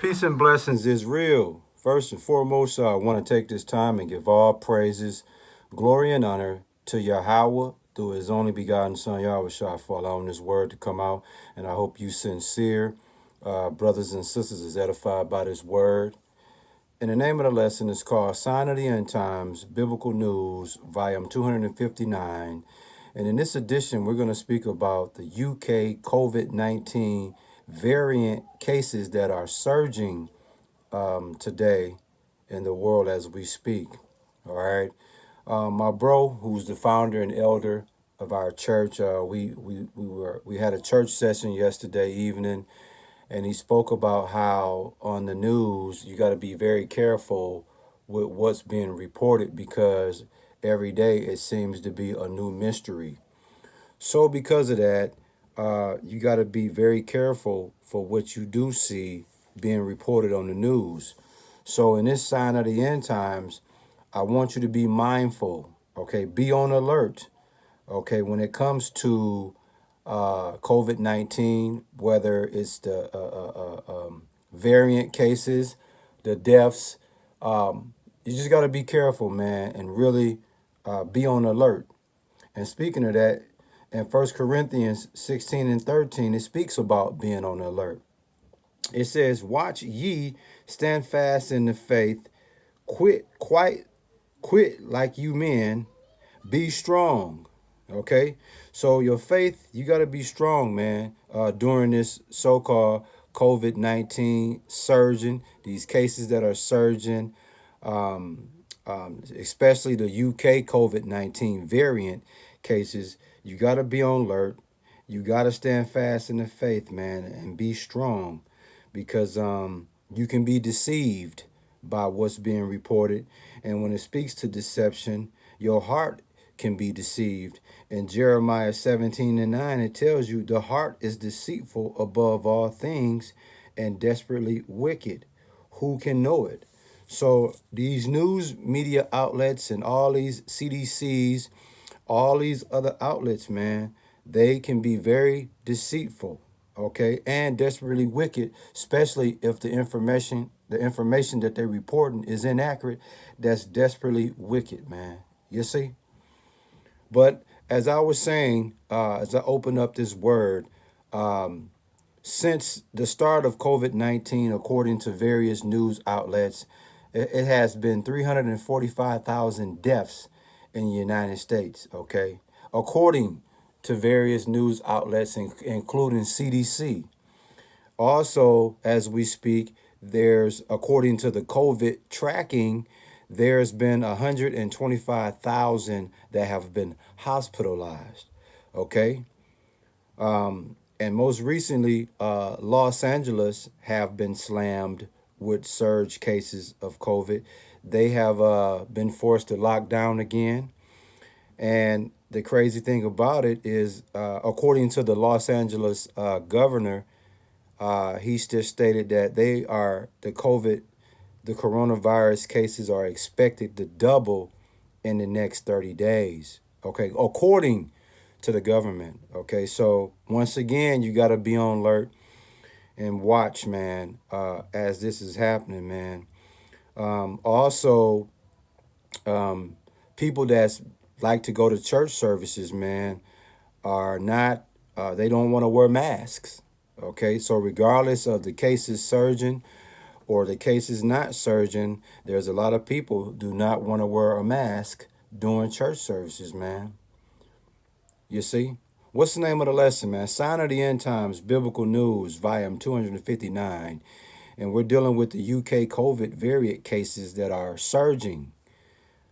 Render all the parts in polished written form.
Peace and blessings is real. First and foremost, I want to take this time and give all praises, glory, and honor to Yahweh through his only begotten Son, Yahweh Shah, for allowing this word to come out. And I hope you sincere brothers and sisters is edified by this word. And the name of the lesson is called Sign of the End Times, Biblical News, volume 259. And in this edition, we're going to speak about the UK COVID-19 variant cases that are surging today in the world as we speak. All right. My bro, who's the founder and elder of our church, we had a church session yesterday evening, and he spoke about how on the news you got to be very careful with what's being reported because every day it seems to be a new mystery. So because of that, you got to be very careful for what you do see being reported on the news. So in this sign of the end times, I want you to be mindful, okay? Be on alert, okay? When it comes to COVID-19, whether it's the variant cases, the deaths, you just got to be careful, man, and really be on alert. And speaking of that, in 1 Corinthians 16 and 13, it speaks about being on alert. It says, watch ye, stand fast in the faith, quit like you men, be strong. Okay? So your faith, you got to be strong, man, during this so-called COVID-19 surging, these cases that are surging, especially the UK COVID-19 variant cases. You got to be on alert. You got to stand fast in the faith, man, and be strong because you can be deceived by what's being reported. And when it speaks to deception, your heart can be deceived. In Jeremiah 17 and 9, it tells you the heart is deceitful above all things and desperately wicked. Who can know it? So these news media outlets and all these CDCs, all these other outlets, man, they can be very deceitful, okay, and desperately wicked, especially if the information that they're reporting is inaccurate. That's desperately wicked, man. You see? But as I was saying, as I open up this word, since the start of COVID-19, according to various news outlets, it has been 345,000 deaths in the United States, okay? According to various news outlets, including CDC. Also, as we speak, according to the COVID tracking, there's been 125,000 that have been hospitalized, okay? And most recently, Los Angeles have been slammed with surge cases of COVID. They have been forced to lock down again. And the crazy thing about it is, according to the Los Angeles governor, he just stated that the coronavirus cases are expected to double in the next 30 days. Okay, according to the government. Okay, so once again, you got to be on alert and watch, man, as this is happening, man. Also, people that's like to go to church services, man, are not, they don't want to wear masks. Okay, so regardless of the cases surging or the cases not surging, there's a lot of people who do not want to wear a mask during church services, man. You see? What's the name of the lesson, man? Sign of the End Times, Biblical News, volume 259. And we're dealing with the UK COVID variant cases that are surging.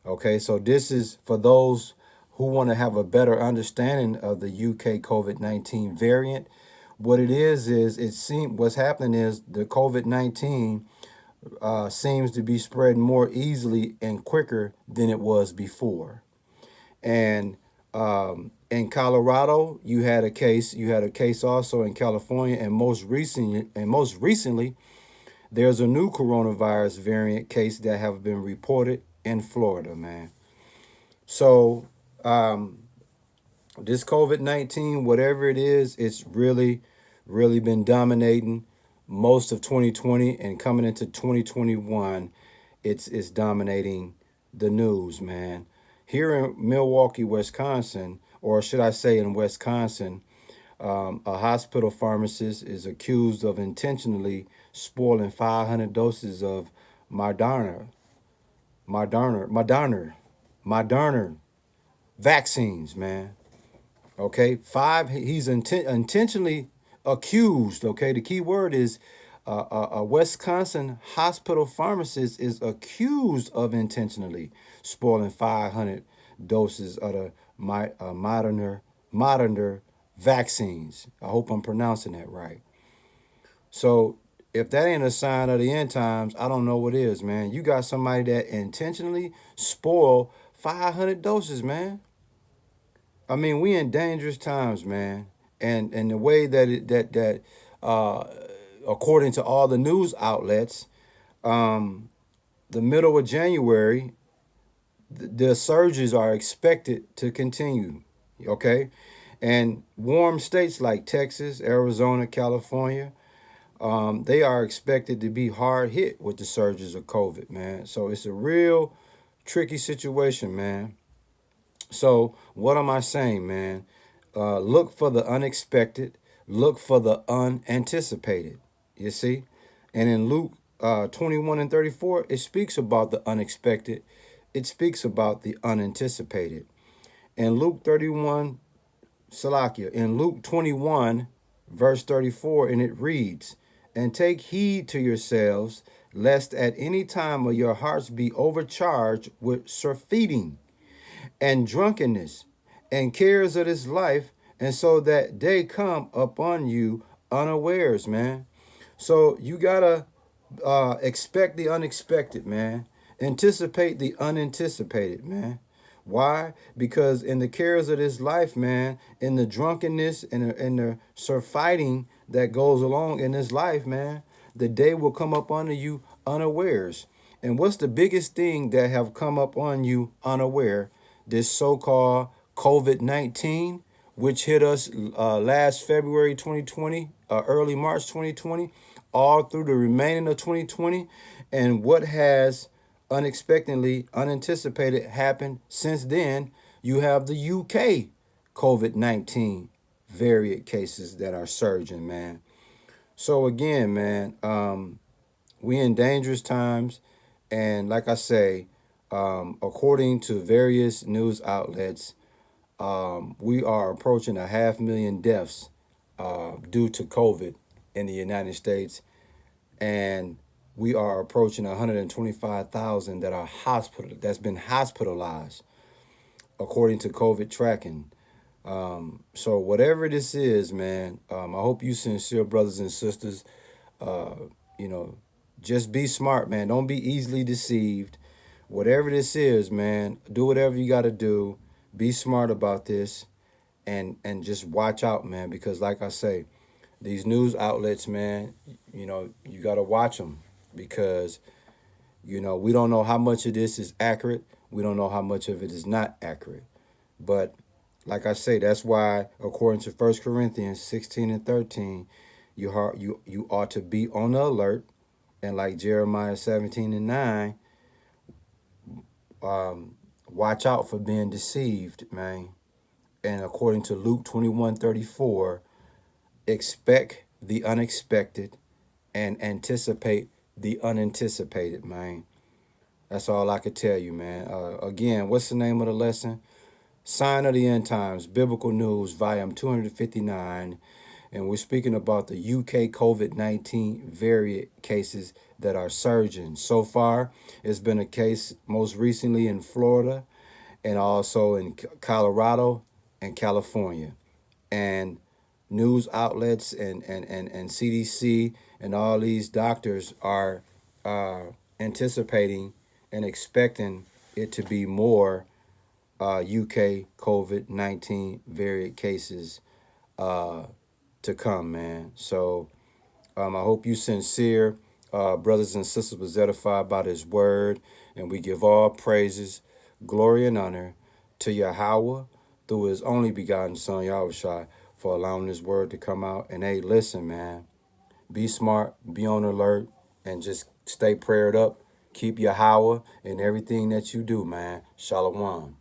Okay, so this is for those who want to have a better understanding of the UK COVID-19 variant. What it is what's happening is the COVID-19 seems to be spreading more easily and quicker than it was before. And in Colorado, you had a case. You had a case also in California, and most recently, there's a new coronavirus variant case that have been reported in Florida, man. So this COVID-19, whatever it is, it's really, really been dominating most of 2020 and coming into 2021, it's dominating the news, man. Here in Milwaukee, Wisconsin, or should I say in Wisconsin, a hospital pharmacist is accused of intentionally spoiling 500 doses of Moderna, Moderna vaccines, man. Okay, he's intentionally accused. Okay, the key word is a Wisconsin hospital pharmacist is accused of intentionally spoiling 500 doses of the Moderna vaccines. I hope I'm pronouncing that right. So if that ain't a sign of the end times, I don't know what is, man. You got somebody that intentionally spoil 500 doses, man. I mean, we in dangerous times, man. And the way that uh according to all the news outlets, the middle of January, the surges are expected to continue. Okay? And warm states like Texas, Arizona, California, they are expected to be hard hit with the surges of COVID, man. So it's a real tricky situation, man. So what am I saying, man? Look for the unexpected. Look for the unanticipated. You see, and in Luke 21 and 34, it speaks about the unexpected. It speaks about the unanticipated. In Luke 31, Salakia, in Luke 21, verse 34, and it reads, "And take heed to yourselves, lest at any time of your hearts be overcharged with surfeiting and drunkenness and cares of this life, and so that day come upon you unawares," man. So you gotta expect the unexpected, man. Anticipate the unanticipated, man. Why? Because in the cares of this life, man, in the drunkenness and the surfighting that goes along in this life, man, the day will come up under you unawares. And what's the biggest thing that have come up on you unaware? This so-called COVID-19, which hit us last February 2020, early March 2020, all through the remaining of 2020, and what has unexpectedly, unanticipated happened since then. You have the UK COVID-19 variant cases that are surging, man. So again, man, we in dangerous times, and like I say, according to various news outlets, we are approaching 500,000 deaths due to COVID in the United States, and we are approaching 125,000 that's been hospitalized according to COVID tracking. So whatever this is, man, I hope you sincere brothers and sisters, uh, you know, just be smart, man. Don't be easily deceived. Whatever this is, man, do whatever you got to do. Be smart about this, and just watch out, man, because like I say, these news outlets, man, you got to watch them because, we don't know how much of this is accurate. We don't know how much of it is not accurate. But like I say, that's why, according to 1 Corinthians 16 and 13, you ought to be on the alert. And like Jeremiah 17 and 9, watch out for being deceived, man. And according to Luke 21:34, expect the unexpected and anticipate the unanticipated, man. That's all I could tell you, man. Again, what's the name of the lesson? Sign of the End Times, Biblical News, volume 259. And we're speaking about the UK COVID-19 variant cases that are surging. So far, it's been a case most recently in Florida and also in Colorado and California. And news outlets and CDC and all these doctors are anticipating and expecting it to be more UK COVID-19 variant cases to come, man. So I hope you sincere brothers and sisters was edified by this word, and we give all praises, glory, and honor to Yahweh through his only begotten son, Yahushua, for allowing this word to come out. And hey, listen, man, Be smart, be on alert, and just stay prayed up. Keep your Yahweh in everything that you do, man. Shalom.